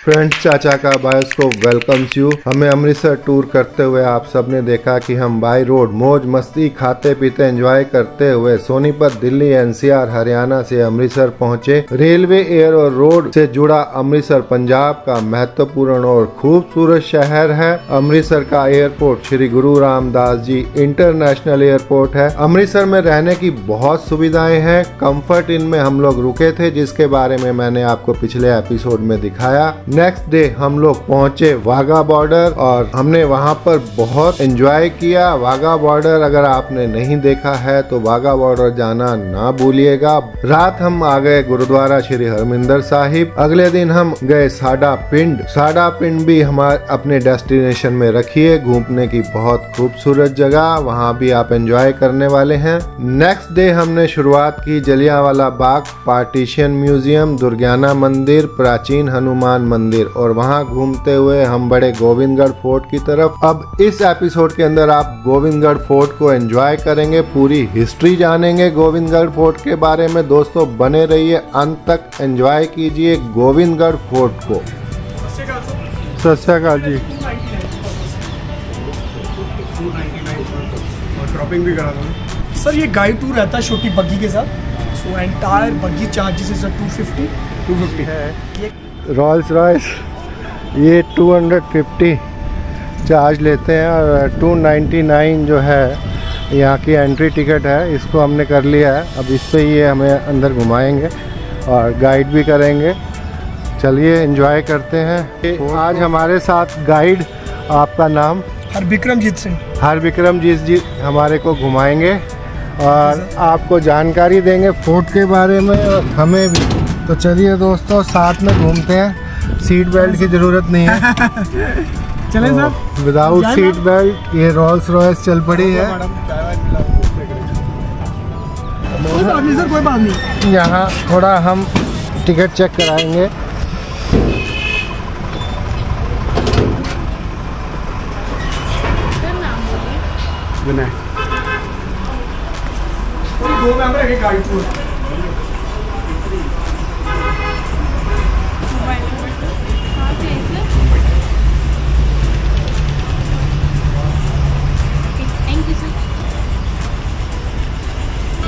Friends, चाचा का bioscope welcomes you. हमें अमृतसर टूर करते हुए आप सबने देखा कि हम बाई रोड मौज मस्ती खाते पीते एंजॉय करते हुए सोनीपत, दिल्ली, एनसीआर, हरियाणा से अमृतसर पहुंचे। रेलवे, एयर और रोड से जुड़ा अमृतसर पंजाब का महत्वपूर्ण और खूबसूरत शहर है। अमृतसर का एयरपोर्ट श्री गुरु रामदास जी इंटरनेशनल एयरपोर्ट है। अमृतसर में रहने की बहुत सुविधाएं हैं। कंफर्ट इन में हम लोग रुके थे, जिसके बारे में मैंने आपको पिछले एपिसोड में दिखाया। नेक्स्ट डे हम लोग पहुंचे वाघा बॉर्डर और हमने वहां पर बहुत एंजॉय किया। वाघा बॉर्डर अगर आपने नहीं देखा है तो वाघा बॉर्डर जाना ना भूलिएगा। रात हम आ गए गुरुद्वारा श्री हरमिंदर साहिब। अगले दिन हम गए साडा पिंड। साडा पिंड भी हमारे अपने डेस्टिनेशन में रखिए। घूमने की बहुत खूबसूरत जगह, वहाँ भी आप एंजॉय करने वाले हैं। नेक्स्ट डे हमने शुरुआत की जलियांवाला बाग, पार्टीशन म्यूजियम, दुर्गाना मंदिर, प्राचीन हनुमान मंदिर और वहां घूमते हुए हम बड़े गोविंदगढ़ फोर्ट की तरफ। अब इस एपिसोड के अंदर आप गोविंदगढ़ फोर्ट को एंजॉय करेंगे, पूरी हिस्ट्री जानेंगे गोविंदगढ़ फोर्ट के बारे में। दोस्तों बने रहिए, अंत तक एंजॉय कीजिए गोविंदगढ़ फोर्ट को। सत श्री अकाल जी। ड्रॉपिंग भी करा दूँ सर। ये गाइड टूर रहता है छोटी बग्गी के साथ। So entire buggy charges is 250 है। रॉल्स रॉयस ये 250 चार्ज लेते हैं और 299 जो है यहाँ की एंट्री टिकट है। इसको हमने कर लिया है। अब इस पे ये हमें अंदर घुमाएंगे और गाइड भी करेंगे। चलिए एंजॉय करते हैं। आज हमारे साथ गाइड, आपका नाम? हरविक्रमजीत सिंह। हरविक्रमजीत जी हमारे को घुमाएंगे और आपको जानकारी देंगे फोर्ट के बारे में और हमें भी। तो चलिए दोस्तों साथ में घूमते हैं। सीट बेल्ट की जरूरत नहीं है। चलें सर। विदाउट सीट बेल्ट ये रोल्स रॉयस चल पड़ी है। सर कोई बात नहीं। यहाँ थोड़ा हम टिकट चेक कराएंगे। विनय 2 मेंबर है गाइड टूर।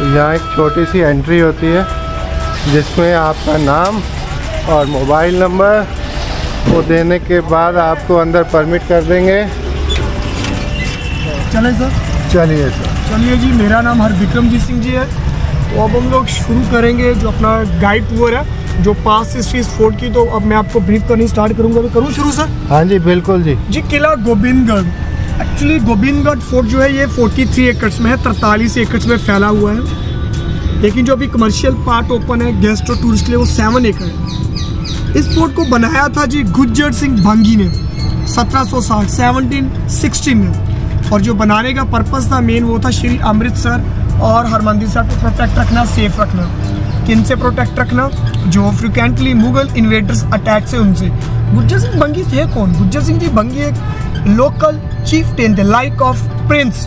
यहाँ एक छोटी सी एंट्री होती है जिसमें आपका नाम और मोबाइल नंबर वो देने के बाद आपको अंदर परमिट कर देंगे। चलें सर। चलिए सर। चलिए जी, मेरा नाम हरविक्रमजीत सिंह जी है। तो अब हम लोग शुरू करेंगे जो अपना गाइड टूर है, जो पास हिस्ट्री इस फोर्ट की। तो अब मैं आपको ब्रीफ करनी स्टार्ट करूँगा। तो करूँ शुरू सर? हाँ जी बिल्कुल जी। जी, किला गोविंदगढ़। एक्चुअली गोविंदगढ़ फोर्ट जो है ये 43 एकड़ में है, 43 एकड़ में फैला हुआ है। लेकिन जो अभी कमर्शियल पार्ट ओपन है गेस्ट और टूरिस्ट के लिए वो 7 एकड़ है। इस फोर्ट को बनाया था जी गुज्जर सिंह भंगी ने 1760 में। और जो बनाने का पर्पस था मेन वो था श्री अमृतसर और हरमंदिर साहब को प्रोटेक्ट रखना, सेफ रखना। किन से प्रोटेक्ट रखना? जो फ्रिक्वेंटली मुगल इन्वेडर्स अटैक से उनसे। गुज्जर सिंह भंगी थे कौन? गुज्जर सिंह जी भंगी एक लोकल चीफटेन थे, लाइक ऑफ प्रिंस।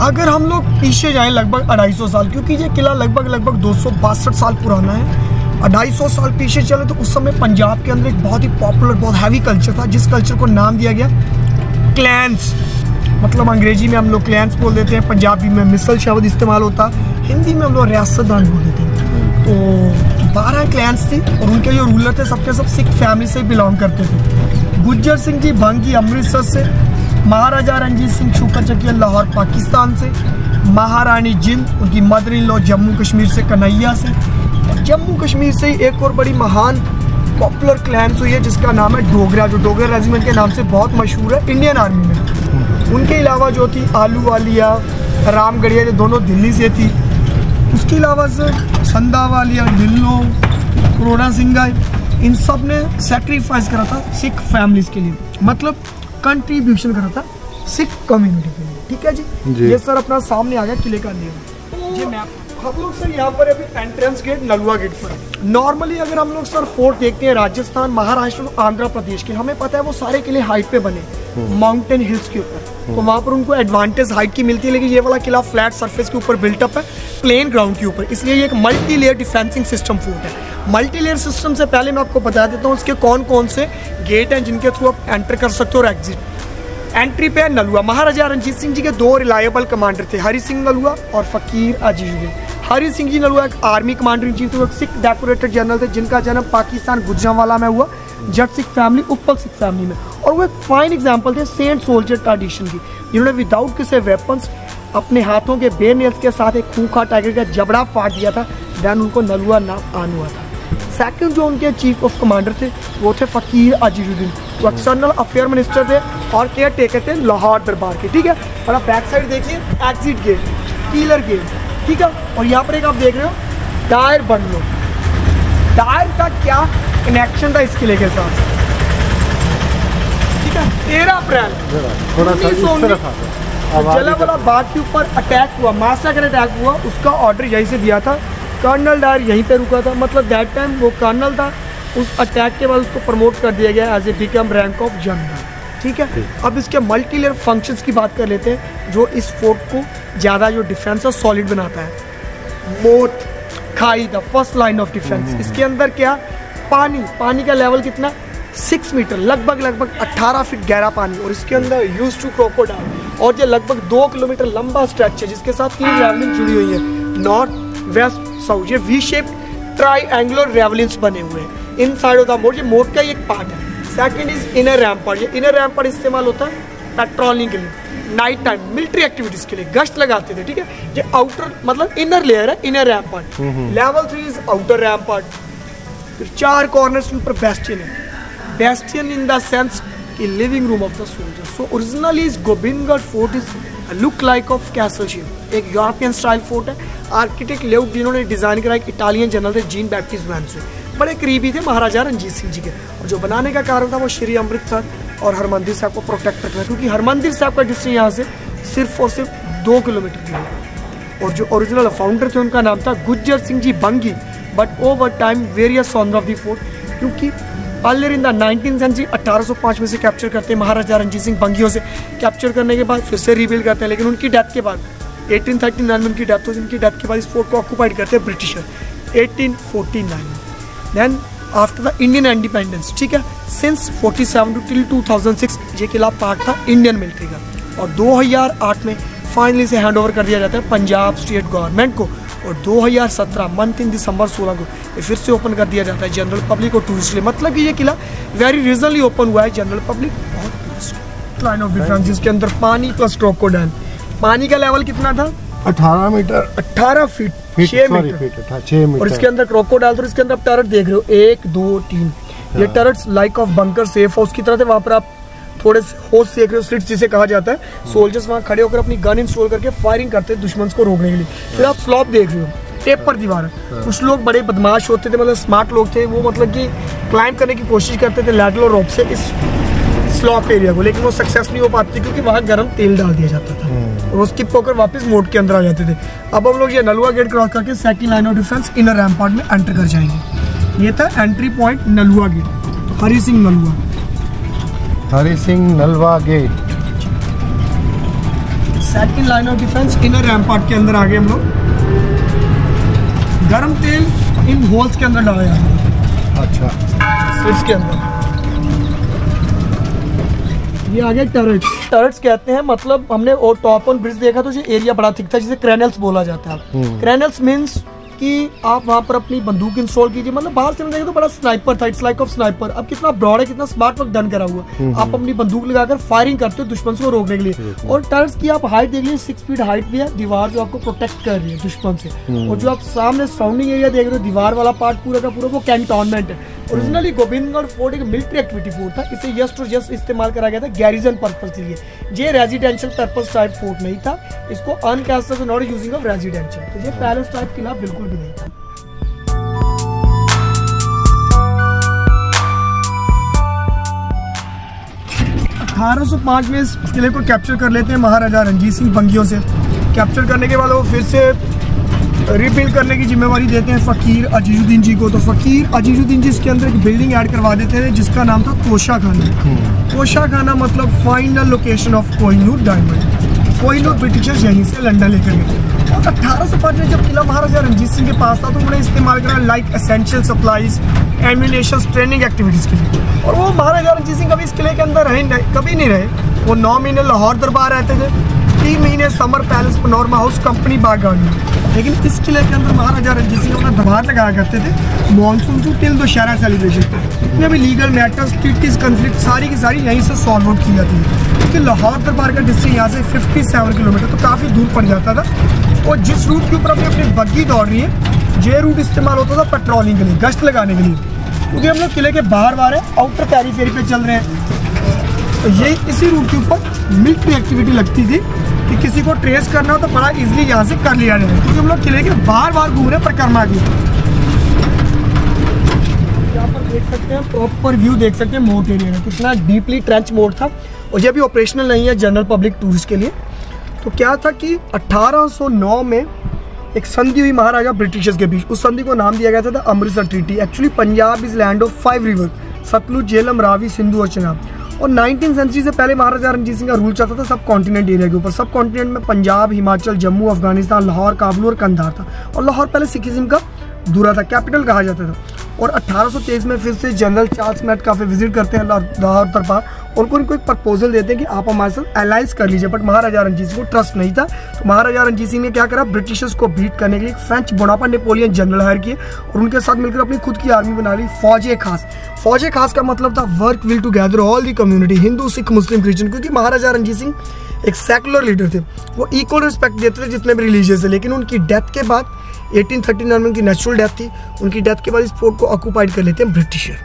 अगर हम लोग पीछे जाएं लगभग 250 साल, क्योंकि ये किला लगभग 262 साल पुराना है। 250 साल पीछे चले तो उस समय पंजाब के अंदर एक बहुत ही पॉपुलर, बहुत हैवी कल्चर था, जिस कल्चर को नाम दिया गया क्लैंस। मतलब अंग्रेजी में हम लोग क्लैंस बोल देते हैं, पंजाबी में मिसल शब्द इस्तेमाल होता, हिंदी में हम लोग रियासतदान बोल देते हैं। तो 12 क्लैंस थी और उनके जो रूलर थे सबके सब सिख फैमिली से बिलोंग करते थे। गुज्जर सिंह जी भंगी अमृतसर से, महाराजा रणजीत सिंह शुक्र लाहौर पाकिस्तान से, महारानी जिंद उनकी mother in law Jammu Kashmir से, कन्हैया से। और जम्मू कश्मीर से एक और बड़ी महान पॉपुलर क्लैंस हुई है जिसका नाम है डोगरा, जो डोगरा रेजिमेंट के नाम से बहुत मशहूर है इंडियन आर्मी में। उनके अलावा जो थी आलू वालिया, रामगढ़िया, ये दोनों दिल्ली से थी। उसके अलावा से संधा वालिया, ढिल्लो, करोड़ा सिंघा, इन सब ने सेक्रीफाइस करा था सिख फैमिलीज के लिए, मतलब कंट्रीब्यूशन करा था सिख कम्युनिटी के लिए। ठीक है जी। ये सर अपना सामने आ गया किले का नियम। जी मैं हम लोग सर यहाँ पर अभी एंट्रेंस गेट नलुआ गेट पर। नॉर्मली अगर हम लोग सर फोर्ट देखते हैं राजस्थान, महाराष्ट्र, आंध्र प्रदेश के, हमें पता है वो सारे किले हाइट पे बने, माउंटेन हिल्स के ऊपर, तो वहाँ पर उनको एडवांटेज हाइट की मिलती है। लेकिन ये वाला किला फ्लैट सरफेस के ऊपर बिल्टअप है, प्लेन ग्राउंड के ऊपर, इसलिए ये एक multi layer defencing system fort है। मल्टी लेयर सिस्टम से पहले मैं आपको बता देता हूँ उसके कौन कौन से गेट हैं जिनके थ्रू आप एंटर कर सकते हो और एग्जिट। एंट्री पे नलुआ, महाराजा रणजीत सिंह जी के 2 रिलायबल कमांडर थे, हरि सिंह नलुआ और फकीर अजीजुद्दीन। हरि सिंह जी नलुआ एक आर्मी कमांडर इन चीफ थे, वो एक सिख डेकोरेटेड जनरल थे जिनका जन्म पाकिस्तान गुजरांवाला में हुआ, जट सिख फैमिली, उपल सिख फैमिली में। और वो एक फाइन एग्जाम्पल थे सेंट सोल्जर ट्रेडिशन की, जिन्होंने विदाउट किसी वेपन्स अपने हाथों के बेर नेल्स के साथ एक खूंखार टाइगर का जबड़ा फाड़ दिया था, देन उनको नलुआ नाम आन हुआ था। सेकंड जो उनके चीफ ऑफ कमांडर थे वो थे फकीर अजीजुद्दीन, वो एक्सटर्नल अफेयर मिनिस्टर थे और केयर टेकर थे लाहौर दरबार के, ठीक है। और आप बैक साइड देखिए, एग्जिट गेट, कीलर गेट, ठीक है। और यहाँ पर एक आप देख रहे हो टायर बंगलो, टायर का क्या कनेक्शन था इस किले के साथ, ठीक है। 13 अप्रैल 1919 जलियांवाला बाग के ऊपर अटैक हुआ, मैसेकर अटैक हुआ, उसका ऑर्डर यहीं से दिया था। कर्नल डायर यहीं पे रुका था, मतलब दैट टाइम वो कर्नल था। उस अटैक के बाद उसको प्रमोट कर दिया गया as a become rank of general, ठीक है। अब इसके मल्टी लेयर फंक्शंस की बात कर लेते हैं जो इस फोर्ट को ज़्यादा जो डिफेंस और सॉलिड बनाता है। मोट, खाई, the first line of defence. इसके अंदर क्या, पानी का लेवल कितना, 6 मीटर, लगभग 18 फीट गहरा पानी। और इसके अंदर यूज टू क्रोकोडाइल, और ये लगभग 2 किलोमीटर लंबा स्ट्रेच है जिसके साथ 3 रेवलिंग जुड़ी हुई है, नॉर्थ, वेस्ट, साउथ। ये वी शेप ट्राईएंगुलर रेवलिंग्स बने हुए हैं इन साइड ऑफ द मोट, ये मोट का ही एक पार्ट है। सेकंड इज इनर रैम्पार्ट, ये इनर रैम्पार्ट इस्तेमाल होता है पेट्रोलिंग के लिए, नाइट टाइम मिलिट्री एक्टिविटीज के लिए, गश्त लगाते थे, ठीक है। ये आउटर मतलब इनर लेयर है, inner rampart. Level 3 is outer rampart. फिर 4 कॉर्नर्स के ऊपर बेस्टियन है, बेस्टियन इन द सेंस कि living room of the soldier. So originally is Gobindgarh fort is look like of castle shape, एक यूरोपियन स्टाइल फोर्ट है। Architect layout जिन्होंने design करा एक इटालियन जनरल थे, जीन बैप्टिस्ट वैंसवे, बड़े करीबी थे महाराजा रणजीत सिंह जी के। और जो बनाने का कारण था वो श्री अमृतसर और हरमंदिर साहब को प्रोटेक्ट रखना, क्योंकि हरमंदिर साहब का डिस्टेंस यहाँ से सिर्फ और सिर्फ 2 किलोमीटर की है। और जो ओरिजिनल फाउंडर थे उनका नाम था Gujjar Singh ji Bangi, but over time various sons of the fort, क्योंकि earlier in the 19th century 1805 में से कैप्चर करते हैं महाराजा रणजीत सिंह बंगियों से। कैप्चर करने के बाद फिर से रिबिल्ड करते हैं, लेकिन उनकी डेथ के बाद 1839 में उनकी डेथ हो, जिनकी डेथ के बाद इस फोर्ट को ऑक्यूपाइड करते हैं ब्रिटिशर 1849 में। Then after the Indian independence, ठीक है, सिंस 47 टिल 2006 ये किला पार्ट था इंडियन मिलिट्री का। और 2008 में फाइनली से हैंड ओवर कर दिया जाता है पंजाब स्टेट गवर्नमेंट को। और 2017 मंथ इन दिसंबर 16 को ये फिर से ओपन कर दिया जाता है जनरल पब्लिक और टूरिस्ट लिए। मतलब कि ये किला वेरी रीजनली ओपन हुआ है जनरल पब्लिक और टूरिस्ट। लाइन ऑफ डिफेंस जिसके अंदर पानी प्लस क्रोकोडाइल। पानी का लेवल कितना था, 18 मीटर, 18 फीट 6 मीटर। और इसके अंदर क्रोकोडाइल, तो इसके अंदर आप टर्रेट देख रहे हो 1 2 3, ये turrets like of bunker safe house की तरह थे। वहाँ पर आप थोड़े होल्स देख रहे हो, स्लिट्स जिसे कहा जाता है। सोल्जर्स वहाँ खड़े होकर अपनी गन इंस्टॉल करके फायरिंग करते हैं दुश्मन को रोकने के लिए। फिर आप स्लॉप देख रहे हो, टेपर दीवार है। कुछ लोग बड़े बदमाश होते थे, मतलब स्मार्ट लोग थे, वो मतलब कि क्लाइंब करने की कोशिश करते थे लैडल और रोप से इस स्लॉप एरिया को, लेकिन वो सक्सेस नहीं हो पाती क्योंकि वहाँ गर्म तेल डाल दिया जाता था और वो स्किप होकर वापस मोड के अंदर आ जाते थे। अब हम लोग ये नलुआ गेट क्रॉस करके second line of defence inner rampart में एंटर कर जाएंगे। ये था entry point Nalwa gate, Hari Singh Nalwa, Hari Singh Nalwa gate. Second line of defence inner rampart के अंदर आगे हम लोग गर्म तेल इन होल्स के अंदर डाला जाता है। अच्छा, इसके अंदर ये आगे टर्रेट्स कहते हैं। मतलब हमने और टॉप ऑन ब्रिज देखा तो ये एरिया बड़ा थिक था जिसे क्रैनल्स बोला जाता है। क्रैनल्स मीन्स कि आप वहाँ पर अपनी बंदूक इंस्टॉल कीजिए, मतलब बाहर से देखें तो बड़ा स्नाइपर था, इट्स लाइक ऑफ स्नाइपर। अब कितना ब्रॉड है, कितना स्मार्ट वर्क डन करा हुआ। आप अपनी बंदूक लगाकर फायरिंग करते हो दुश्मन को रोकने के लिए। और टर्रेट्स की आप हाइट देख लीजिए, 6 फीट हाइट भी है, दीवार जो आपको प्रोटेक्ट कर रही है दुश्मन से। और जो आप सामने सराउंडिंग एरिया देख रहे हो, दीवार वाला पार्ट पूरा का पूरा वो कैंटोनमेंट है। ओरिजिनली गोबिंदगढ़ फोर्ट एक मिलिट्री एक्टिविटी फोर्ट था। इसे जस्ट और जस्ट इस्तेमाल करा गया था गैरिजन पर्पज के लिए। ये रेजिडेंशियल पर्पज टाइप फोर्ट नहीं था, इसको अनकैस्टल नॉट यूजिंग ऑफ रेजिडेंशियल, तो ये पैलेस टाइप किला बिल्कुल भी नहीं था। 1805 में इस किले को कैप्चर कर लेते हैं महाराजा रणजीत सिंह बंगियों से। कैप्चर करने के बाद वो फिर से रिबिल्ड करने की जिम्मेवारी देते हैं फ़कीर अजीजुद्दीन जी को। तो फ़कीर अजीजुद्दीन जी इसके अंदर एक बिल्डिंग ऐड करवा देते थे जिसका नाम था तोशा खाना। तोशा खाना मतलब final location of Kohinoor diamond. Kohinoor Britishers यहीं से लंदन लेकर गए। और 1805 में जब किला महाराजा रंजीत सिंह के पास था तो उन्होंने इस्तेमाल करा like essential supplies, ammunition, training activities के लिए। और वो महाराजा रंजीत सिंह कभी इस किले के अंदर कभी नहीं रहे। वो 9 महीने लाहौर दरबार रहते थे, 3 महीने summer palace panorama house company बागान में। लेकिन इस किले के अंदर महाराजा रंजीत सिंह अपना दरबार लगाया करते थे monsoon to till Dussehra celebration पे। जितने भी लीगल मैटर्स, ट्रीटीज, कन्फ्लिक्ट सारी की सारी यहीं से सॉल्व आउट की जाती है। क्योंकि लाहौर दरबार का डिस्टेंस यहाँ से 57 किलोमीटर तो काफ़ी दूर पड़ जाता था। और जिस रूट के ऊपर अभी अपनी बग्गी दौड़ रही है ये रूट इस्तेमाल होता था पेट्रोलिंग के लिए, गश्त लगाने के लिए। क्योंकि हम लोग किले के बाहर आउटर पेरीफेरी पे चल रहे हैं तो ये इसी रूट के ऊपर मिलिट्री एक्टिविटी लगती थी कि किसी को ट्रेस करना हो तो बड़ा इजीली यहाँ से कर लिया जाए। क्योंकि हम लोग किले के बाहर घूम रहे परिक्रमा की। यहाँ पर देख सकते हैं प्रॉपर व्यू देख सकते हैं मोट एरिया में कितना डीपली ट्रेंच मोड था। और ये भी ऑपरेशनल नहीं है जनरल पब्लिक टूरिस्ट के लिए। तो क्या था कि 1809 में एक संधि हुई महाराजा ब्रिटिशर्स के बीच। उस संधि को नाम दिया गया था Amritsar treaty. Actually Punjab is land of 5 river, Sutlej, Jhelum, Ravi, Sindhu और चेनाब। और 19th सेंचुरी से पहले महाराजा रंजीत सिंह का रूल चलता था सब कॉन्टिनेंट एरिया के ऊपर। सब कॉन्टिनेंट में पंजाब, हिमाचल, जम्मू, अफगानिस्तान, लाहौर, काबुल और कंधार था। और लाहौर पहले सिखिज्म का दूरा था, कैपिटल कहा जाता था। और 1823 में फिर से जनरल चार्ल्स मेटकाफे विजिट करते हैं लाहौर दरबार। उनको एक प्रपोजल देते हैं कि आप हमारे साथ एलाइज कर लीजिए। बट महाराजा रंजीत सिंह को ट्रस्ट नहीं था। तो महाराजा रंजीत सिंह ने क्या करा, ब्रिटिशर्स को बीट करने के लिए French Bonaparte Napoleon general hire किए और उनके साथ मिलकर अपनी खुद की आर्मी बना ली, फौजे खास। फौजे खास का मतलब था work will together all the community, Hindu, Sikh, Muslim, Christian. क्योंकि महाराजा रंजीत सिंह एक सेकुलर लीडर थे, वो इक्वल रिस्पेक्ट देते थे जितने भी रिलीजियस थे। लेकिन उनकी डेथ के बाद 1839 में उनकी नेचुरल डेथ थी। उनकी डेथ के बाद इस फोर्ट को ऑक्यूपाइड कर लेते हैं ब्रिटिशर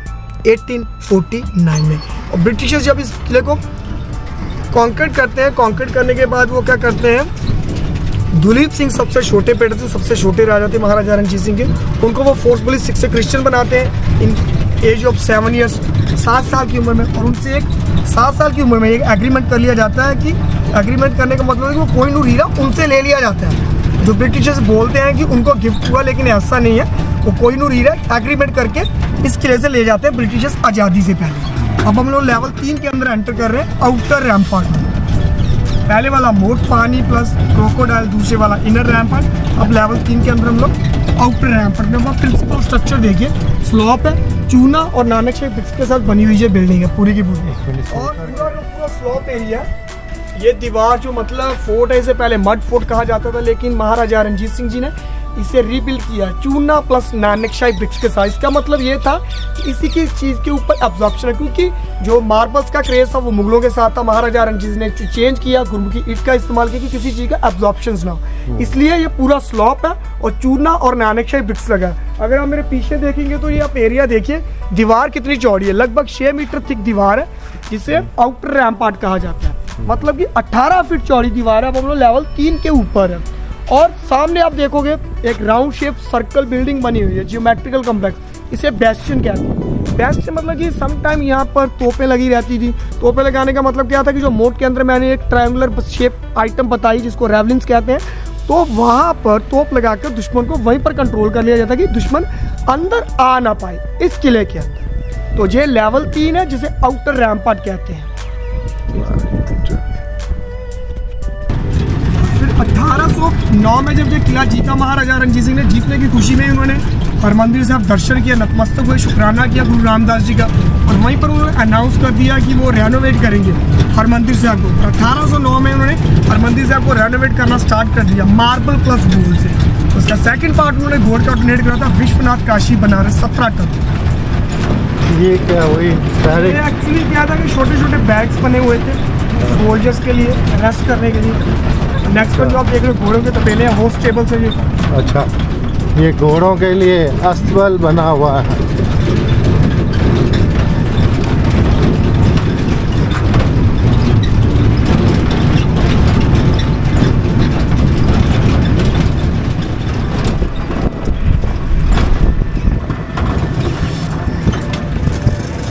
1849 में। और ब्रिटिशर्स जब इस किले को कॉन्क्रीट करते हैं, कॉन्क्रीट करने के बाद वो क्या करते हैं, दुलीप सिंह सबसे छोटे पेड़ थे, सबसे छोटे राजा थे महाराजा रंजीत सिंह के। उनको वो फोर्सफुली सिख से क्रिश्चियन बनाते हैं इन एज ऑफ 7 ईयर्स, 7 साल की उम्र में। और उनसे एक 7 साल की उम्र में एक एग्रीमेंट कर लिया जाता है कि एग्रीमेंट करने का मतलब है कि वो कोहिनूर हीरा उनसे ले लिया जाता है। जो ब्रिटिशर्स बोलते हैं कि उनको गिफ्ट हुआ, लेकिन ऐसा नहीं है। वो कोहिनूर हीरा एग्रीमेंट करके इस किले से ले जाते हैं ब्रिटिशर्स आज़ादी से पहले। अब हम लोग लेवल 3 के अंदर एंटर कर रहे हैं आउटर रैम्पार्ट। पहले वाला मोट पानी प्लस क्रोकोडाइल, दूसरे वाला इनर रैम्पार्ट। अब लेवल 3 के अंदर हम लोग आउटर रैम्पार्ट में। प्रिंसिपल स्ट्रक्चर देखिए, स्लॉप है, चूना और नानक शेख ब्रिक्स के साथ बनी हुई ये बिल्डिंग है पूरी की पूरी। और पूरा स्लॉप एरिया, ये दीवार जो मतलब फोर्ट है, इसे पहले मड फोर्ट कहा जाता था, लेकिन महाराजा रंजीत सिंह जी ने इसे रीबिल्ड किया चूना प्लस नानकशाही ब्रिक्स के साथ। इसका मतलब ये था कि इसी की चीज़ के ऊपर एब्जॉर्प्शन है। क्योंकि जो मार्बल्स का क्रेज था वो मुगलों के साथ था, महाराजा रंजीत ने चेंज किया, गुरुमुखी ईंट का इस्तेमाल किया कि किसी चीज़ का एब्जॉर्प्शन ना हो। इसलिए ये पूरा स्लॉप है और चूना और नानकशाही ब्रिक्स लगा है। अगर आप मेरे पीछे देखेंगे तो ये आप एरिया देखिए, दीवार कितनी चौड़ी है, लगभग 6 मीटर थिक दीवार है जिसे आउटर रैम्पार्ट कहा जाता है। मतलब कि 18 फीट चौड़ी दीवार है। अब हम लोग लेवल 3 के ऊपर है। और सामने आप देखोगे एक राउंड शेप सर्कल बिल्डिंग बनी हुई है, जियोमेट्रिकल कॉम्प्लेक्स। इसे बेस्टियन कहते हैं। बेस्ट मतलब कि सम टाइम यहाँ पर तोपें लगी रहती थी। तोपें लगाने का मतलब क्या था कि जो मोट के अंदर मैंने एक ट्रायंगुलर शेप आइटम बताई जिसको रेवलिंग्स कहते हैं, तो वहाँ पर तोप लगाकर दुश्मन को वहीं पर कंट्रोल कर लिया जाता कि दुश्मन अंदर आ ना पाए इस किले के अंदर। तो ये लेवल 3 है जिसे आउटर रैम्पार्ट कहते हैं। फिर 1809 में जब ये किला जीता महाराजा रंजीत सिंह ने, जीतने की खुशी में उन्होंने हरमंदिर साहब दर्शन किया, नतमस्तक हुए, शुक्राना किया गुरु रामदास जी का। और वहीं पर उन्होंने अनाउंस कर दिया कि वो रेनोवेट करेंगे हरमंदिर साहब को। 1809 में उन्होंने हरमंदिर साहब को रेनोवेट करना स्टार्ट कर दिया मार्बल प्लस गोल्ड से। उसका सेकंड पार्ट उन्होंने गोल्ड का डोनेट करा था विश्वनाथ काशी बनारस 17 टन। ये क्या हुई सारे एक्चुअली क्या था कि छोटे छोटे बैग्स बने हुए थे सोल्जर्स के लिए, रेस्ट करने के लिए। नेक्स्ट पर जो आप देख रहे हो घोड़ों के तबेले हैं, होस्ट टेबल से ये। अच्छा, ये घोड़ों के लिए अस्तबल बना हुआ है।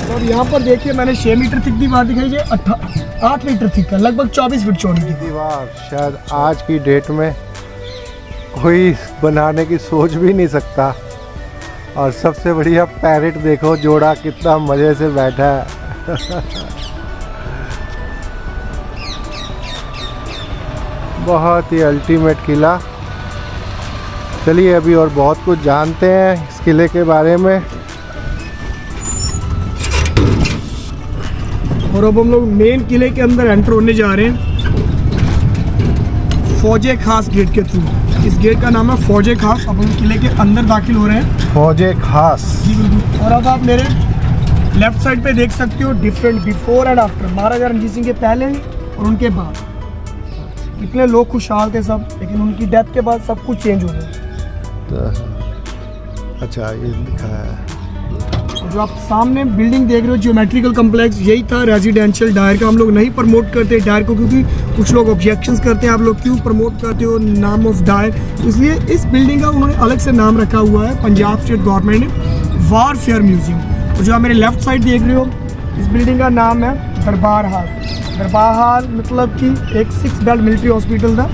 और यहाँ पर देखिए मैंने 6 मीटर थिक दीवार दिखाई है, 8 मीटर थिक है, लगभग 24 फीट चौड़ी की दीवार। शायद आज की डेट में कोई बनाने की सोच भी नहीं सकता। और सबसे बढ़िया पैरेट देखो, जोड़ा कितना मज़े से बैठा है। बहुत ही अल्टीमेट किला। चलिए अभी और बहुत कुछ जानते हैं इस किले के बारे में। और अब हम लोग मेन किले के अंदर एंटर होने जा रहे हैं फौजे खास गेट के थ्रू। इस गेट का नाम है फौजे खास। अब हम किले के अंदर दाखिल हो रहे हैं। फौजे खास जी बिल्कुल। और अब आप मेरे लेफ्ट साइड पे देख सकते हो डिफरेंट बिफोर एंड आफ्टर, महाराजा रणजीत सिंह के पहले और उनके बाद। कितने लोग खुशहाल थे सब, लेकिन उनकी डेथ के बाद सब कुछ चेंज हो गया। अच्छा ये लिखा है। जो आप सामने बिल्डिंग देख रहे हो जियोमेट्रिकल कॉम्प्लेक्स, यही था रेजिडेंशियल डायर का। हम लोग नहीं प्रमोट करते डायर को, क्योंकि कुछ लोग ऑब्जेक्शंस करते हैं आप लोग क्यों प्रमोट करते हो नाम ऑफ डायर। इसलिए इस बिल्डिंग का उन्होंने अलग से नाम रखा हुआ है पंजाब स्टेट गवर्नमेंट ने, वारफेयर म्यूजियम। और जो आप मेरे लेफ्ट साइड देख रहे हो, इस बिल्डिंग का नाम है दरबार हाल। दरबार हाल मतलब कि एक 6 बेड मिलिट्री हॉस्पिटल था,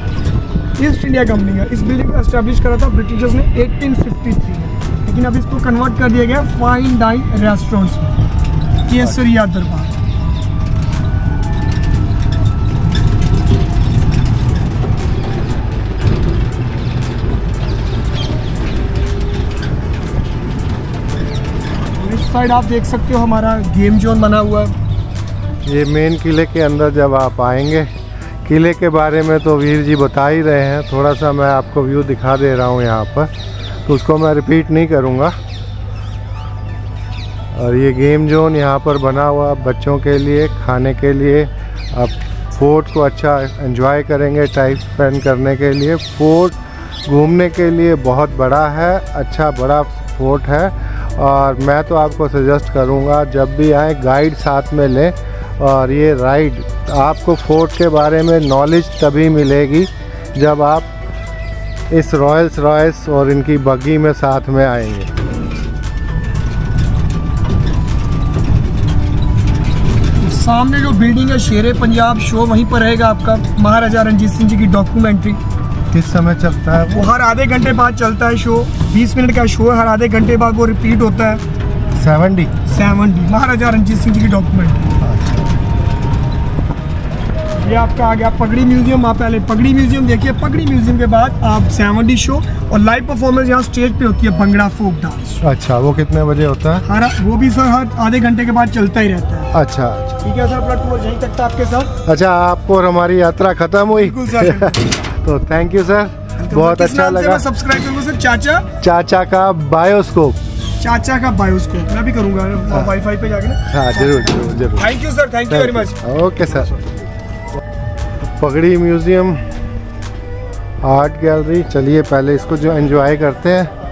ईस्ट इंडिया कंपनी का। इस बिल्डिंग को एस्टेब्लिश करा था ब्रिटिशर्स ने 1853 में, लेकिन अब इसको कन्वर्ट कर दिया गया फाइन डाइन रेस्टोरेंट्स में, केसरिया दरबार। इस साइड आप देख सकते हो हमारा गेम जोन बना हुआ है। ये मेन किले के अंदर जब आप आएंगे, किले के बारे में तो वीर जी बता ही रहे हैं, थोड़ा सा मैं आपको व्यू दिखा दे रहा हूँ यहाँ पर, तो उसको मैं रिपीट नहीं करूँगा। और ये गेम जोन यहाँ पर बना हुआ बच्चों के लिए, खाने के लिए। आप फोर्ट को अच्छा एंजॉय करेंगे टाइम स्पेंड करने के लिए। फोर्ट घूमने के लिए बहुत बड़ा है, अच्छा बड़ा फोर्ट है। और मैं तो आपको सजेस्ट करूँगा जब भी आए गाइड साथ में लें। और ये राइड आपको फोर्ट के बारे में नॉलेज तभी मिलेगी जब आप इस रॉयल्स रॉयस और इनकी बग्गी में साथ में आएंगे। सामने जो बिल्डिंग है शेरे पंजाब शो, वहीं पर रहेगा आपका महाराजा रणजीत सिंह जी की डॉक्यूमेंट्री। किस समय चलता है वो? हर आधे घंटे बाद चलता है शो। 20 मिनट का शो है, हर आधे घंटे बाद वो रिपीट होता है। 70 महाराजा रणजीत सिंह जी की डॉक्यूमेंट्री। ये आपका आ गया पगड़ी म्यूजियम। आप पहले पगड़ी म्यूजियम देखिए, पगड़ी म्यूजियम के बाद आप 70 शो और लाइव परफॉर्मेंस यहाँ स्टेज पे होती है भंगड़ा फोक डांस। अच्छा, वो कितने बजे होता है? वो भी सर हर आधे घंटे के बाद चलता ही रहता है। अच्छा ठीक है सर, अपना टूर यहीं तक था आपके साथ। अच्छा, आपको और हमारी यात्रा खत्म हुई? बिल्कुल सर। तो थैंक यू सर, बहुत अच्छा लगा। सब्सक्राइब करूँगा सर। चाचा का बायोस्कोप। चाचा का बायोस्कोप मैं भी करूँगा वाईफाई पे जाके ना। हाँ जरूर जरूर जरूर। Thank you sir, thank you very much. Okay sir. पगड़ी म्यूजियम, आर्ट गैलरी, चलिए पहले इसको जो एंजॉय करते हैं।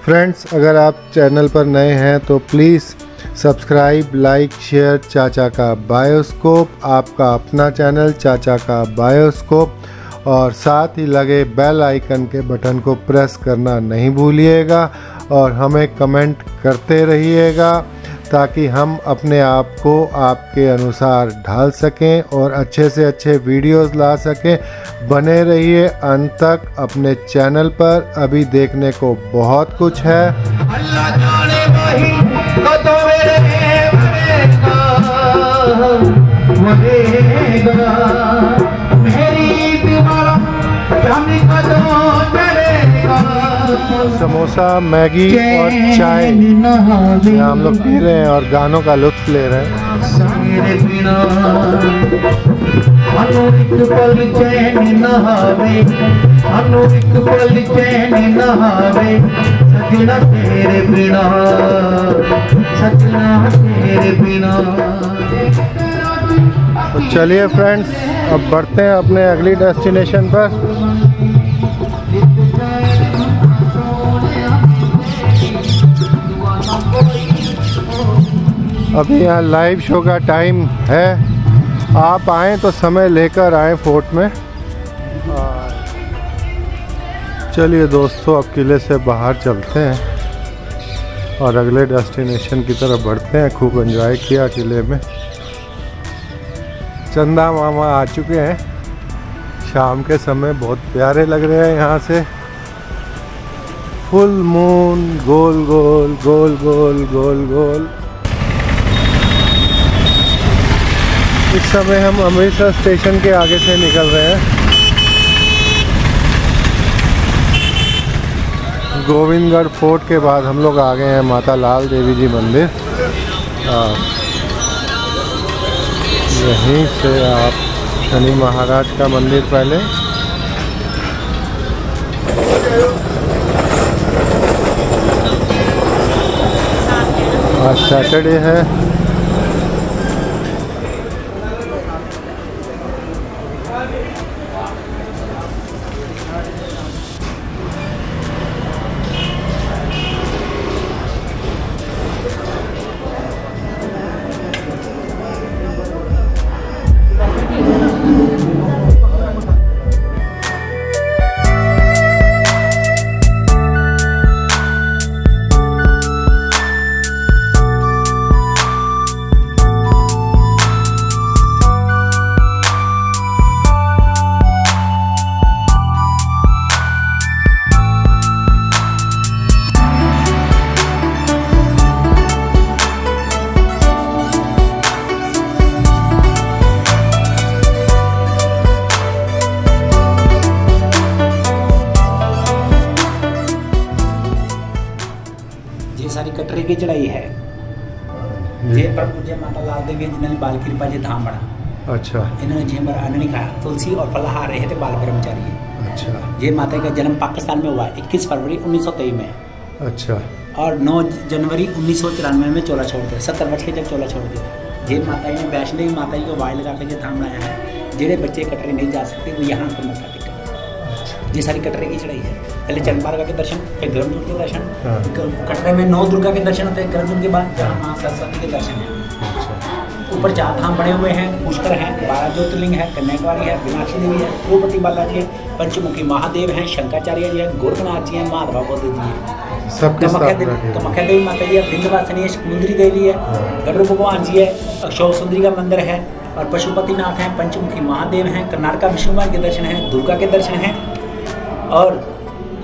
फ्रेंड्स, अगर आप चैनल पर नए हैं तो प्लीज़ सब्सक्राइब, लाइक, शेयर चाचा का बायोस्कोप, आपका अपना चैनल चाचा का बायोस्कोप। और साथ ही लगे बेल आइकन के बटन को प्रेस करना नहीं भूलिएगा और हमें कमेंट करते रहिएगा ताकि हम अपने आप को आपके अनुसार ढाल सकें और अच्छे से अच्छे वीडियोस ला सकें। बने रहिए अंत तक अपने चैनल पर, अभी देखने को बहुत कुछ है। अल्लाह जाने वही तो मेरे चलेगा मेरी दीवारा जाने कदों चलेगा। समोसा, मैगी और चाय हम लोग पी रहे हैं और गानों का लुत्फ ले रहे हैं। तेरे बिना अनु एक पल चैन नहावे, अनु एक पल चैन नहावे, सजना तेरे बिना, सजना तेरे बिना। तो चलिए फ्रेंड्स, अब बढ़ते हैं अपने अगली डेस्टिनेशन पर। अभी यहाँ लाइव शो का टाइम है, आप आएँ तो समय लेकर आएँ फोर्ट में। चलिए दोस्तों, अब किले से बाहर चलते हैं और अगले डेस्टिनेशन की तरफ बढ़ते हैं। खूब एंजॉय किया किले में। चंदा मामा आ चुके हैं शाम के समय, बहुत प्यारे लग रहे हैं यहाँ से। फुल मून, गोल गोल गोल गोल गोल गोल। इस समय हम अमृतसर स्टेशन के आगे से निकल रहे हैं। गोविंदगढ़ फोर्ट के बाद हम लोग आ गए हैं माता लाल देवी जी मंदिर। यहीं से आप शनि महाराज का मंदिर पहले, आज सैटरडे है। सारी कटरे की चढ़ाई है जे पर पूज्य माता लाल देवी जिन्होंने बाल कृपा जी धाम बना। अच्छा। इन्होंने जे पर अन्न नहीं खाया, तुलसी और फलाहार रहे थे बाल ब्रह्मचारी। अच्छा। ये माता का जन्म पाकिस्तान में हुआ 21 फरवरी 1923 में। अच्छा। और 9 जनवरी 1994 में चोला छोड़ दिया, 70 वर्ष के जब चोला छोड़ दिया। ये माता ने वैष्णवी माता को वाय लगा कर धाम बनाया है। जेड़े बच्चे कटरे नहीं जा सकते वो यहाँ पर मत्था टेकते। ये सारी कटरे की चढ़ाई है। पहले चंद्रभागा के दर्शन, फिर गर्भजून के दर्शन। कटरे में 9 दुर्गा के दर्शन होते हैं गर्भजून के बाद, जहाँ माँ सरस्वती के दर्शन है। ऊपर 4 धाम बने हुए हैं, पुष्कर है, 12 ज्योतिर्लिंग है, कन्याकुमारी है, मीनाक्षी देवी है, तिरुपति बालाजी है, पंचमुखी महादेव हैं, शंकराचार्य जी है, गोरखनाथ जी है, महाधवा बुद्ध जी है, कामाख्या देवी माता जी है, विंध्यवासिनी है, समुद्री देवी है, गरुड़ भगवान जी है, अक्षय सुंदरी का मंदिर है, और पशुपतिनाथ हैं, पंचमुखी महादेव हैं, कर्नाटका विष्णुमान के दर्शन हैं, दुर्गा के दर्शन हैं। और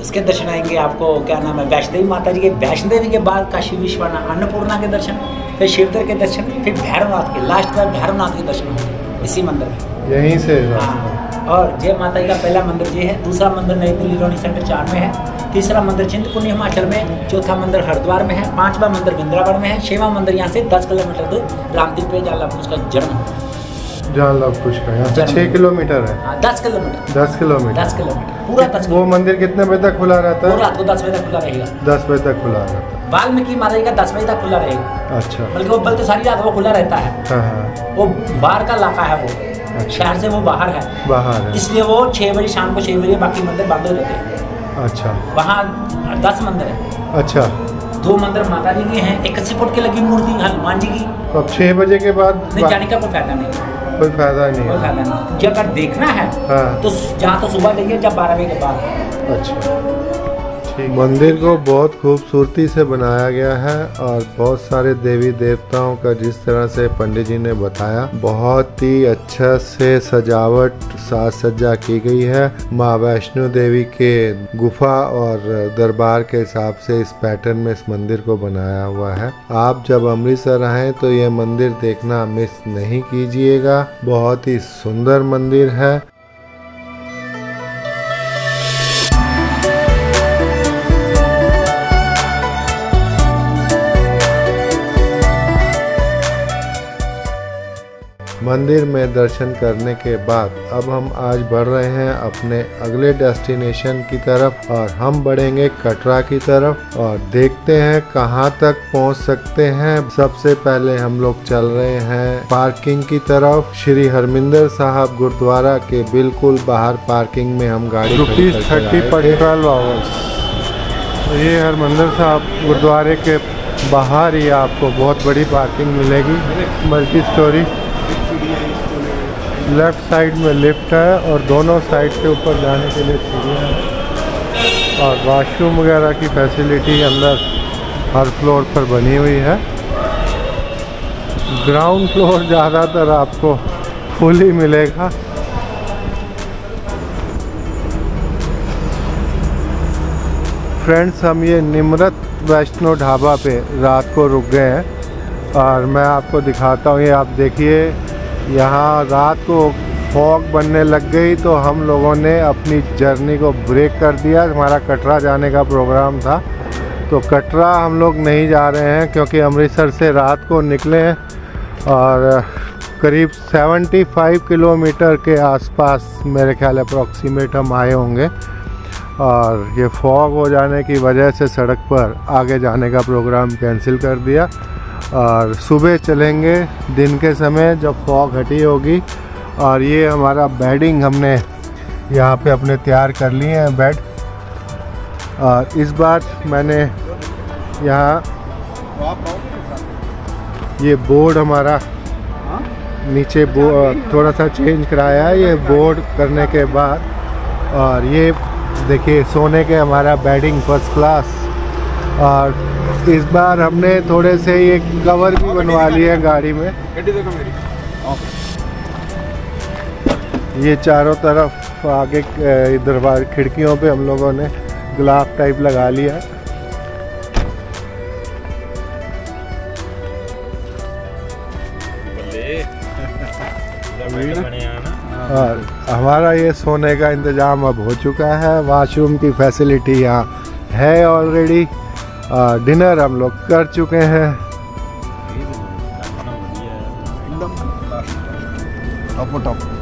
इसके दर्शन आएंगे आपको क्या नाम है, वैष्णदेवी माता जी के। वैष्णदेवी के बाद काशी विश्वनाथ अन्नपूर्णा के दर्शन, फिर शिवदर के दर्शन, फिर भैरवनाथ के, लास्ट बार भैरवनाथ के दर्शन होंगे इसी मंदिर में, यहीं से। हाँ। और जय माता जी का पहला मंदिर ये है, दूसरा मंदिर नई दिल्ली रोनी सेक्टर 4 में है, तीसरा मंदिर चिंतपूर्णी हिमाचल में, चौथा मंदिर हरिद्वार में है, 5वां मंदिर वृंदावन में है, 6वां मंदिर यहाँ से 10 किलोमीटर दूर रामदीप पे जहाँ लव कुश का जन्म है। जहाँ लव कुश का यहाँ 6 किलोमीटर है। 10 किलोमीटर 10 किलोमीटर पूरा 10। वो मंदिर कितने बजे तक खुला रहता है? रात को 10 बजे तक खुला रहेगा। 10 बजे तक खुला रहता है। वाल्मीकि माता जी का 10 बजे तक खुला रहेगा। अच्छा। बल्कि वो बल्कि सारी रात वो खुला रहता है। वो बाहर का इलाका है, वो शहर से वो बाहर है, इसलिए वो 6 बजे शाम को 6 बजे बाकी मंदिर बंद हो जाते हैं। अच्छा। वहाँ 10 मंदिर है। अच्छा। 2 मंदिर माता जी के हैं, 81 फुट की लगी मूर्ति हनुमान जी की। अब 6 बजे के बाद जाने का कोई फायदा नहीं, कोई फायदा नहीं। जब अगर देखना है तो जहाँ तो सुबह जाइए, जब 12 बजे के बाद। अच्छा मंदिर को बहुत खूबसूरती से बनाया गया है और बहुत सारे देवी देवताओं का जिस तरह से पंडित जी ने बताया, बहुत ही अच्छा से सजावट साज सज्जा की गई है। माँ वैष्णो देवी के गुफा और दरबार के हिसाब से इस पैटर्न में इस मंदिर को बनाया हुआ है। आप जब अमृतसर आए तो ये मंदिर देखना मिस नहीं कीजिएगा, बहुत ही सुंदर मंदिर है। मंदिर में दर्शन करने के बाद अब हम आज बढ़ रहे हैं अपने अगले डेस्टिनेशन की तरफ और हम बढ़ेंगे कटरा की तरफ और देखते हैं कहां तक पहुंच सकते हैं। सबसे पहले हम लोग चल रहे हैं पार्किंग की तरफ। श्री हरमिंदर साहब गुरुद्वारा के बिल्कुल बाहर पार्किंग में हम गाड़ी ₹30 पर 12 आवर्स। ये हरमिंदर साहब गुरुद्वारे के बाहर ही आपको बहुत बड़ी पार्किंग मिलेगी, मल्टी स्टोरी। लेफ्ट साइड में लिफ्ट है और दोनों साइड से ऊपर जाने के लिए सीढ़ियाँ हैं और वॉशरूम वगैरह की फैसिलिटी अंदर हर फ्लोर पर बनी हुई है। ग्राउंड फ्लोर ज़्यादातर आपको फुल ही मिलेगा। फ्रेंड्स, हम ये निमृत वैष्णो ढाबा पे रात को रुक गए हैं और मैं आपको दिखाता हूँ। ये आप देखिए, यहाँ रात को फॉग बनने लग गई तो हम लोगों ने अपनी जर्नी को ब्रेक कर दिया। हमारा कटरा जाने का प्रोग्राम था तो कटरा हम लोग नहीं जा रहे हैं क्योंकि अमृतसर से रात को निकले हैं और करीब 75 किलोमीटर के आसपास मेरे ख्याल अप्रॉक्सीमेट हम आए होंगे और ये फॉग हो जाने की वजह से सड़क पर आगे जाने का प्रोग्राम कैंसिल कर दिया और सुबह चलेंगे दिन के समय जब फॉग हटी होगी। और ये हमारा बेडिंग हमने यहाँ पे अपने तैयार कर लिए हैं बेड। और इस बार मैंने यहाँ ये बोर्ड हमारा नीचे थोड़ा सा चेंज कराया है ये बोर्ड करने के बाद। और ये देखिए सोने के हमारा बेडिंग फर्स्ट क्लास। और इस बार हमने थोड़े से ये कवर भी बनवा लिए हैं गाड़ी में। ये चारों तरफ आगे दरबार खिड़कियों पे हम लोगों ने ग्लास टाइप लगा लिया है। और हमारा ये सोने का इंतज़ाम अब हो चुका है। वॉशरूम की फैसिलिटी यहाँ है ऑलरेडी। डिनर हम लोग कर चुके हैं। टॉप।